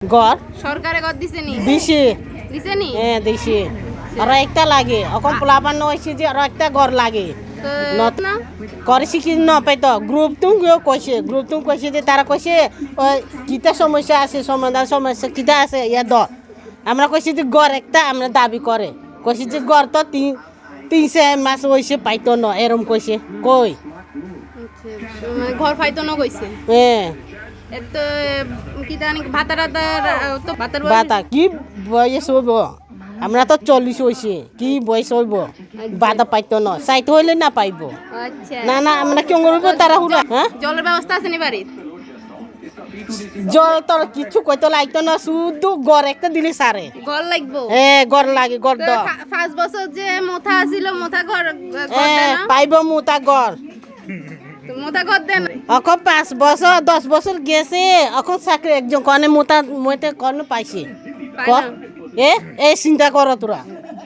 গড় সরকারে গড় দিছে নি দিছে দিছে নি হ্যাঁ দিছে আর একটা লাগে অকম পোলাপান হয়েছে যে আর একটা গড় লাগে তো নত না করেছি কি নপাই তো গ্রুপ তুমি কইছে যে তারা কইছে ওই কিতা সমস্যা আছে সমাধান সমস্যা কিতা আছে ইয়া দ আমরা কইছি যে গড় একটা আমরা দাবি করে কইছি যে গড় তো তিন মাস হয়েছে পাইতো ন এরম কইছে কই আচ্ছা, মানে ঘর ফাইতো না কইছে হ্যাঁ এত কি জানি ভাতার তো ভাতার বাতা কি বয়স হইব আমরা তো 40 হয়েছে কি বয়স হইব বাধা পাইতো না চাইতে হইলে না পাইব আচ্ছা না না আমরা কেউ করব তারা হুরা হ্যাঁ জলের ব্যবস্থা আছে নি বাড়ির জল তোর কিছু কইতো লাগতো না শুধু গড় একটা দিলে সারে ঘর লাগবো হ্যাঁ গড় লাগে গড় দ 5 বছর যে মোথা আছিল মোথা ঘর হ্যাঁ দেন পাইব মুতা গড় মোথা ঘর দেন এখন 5 বছর 10 বছর গেছে এখন চাকরি একজন কনে মুতা মইতে কনে পাইছে পায় ক না। এ এই চিন্তা কর তোরা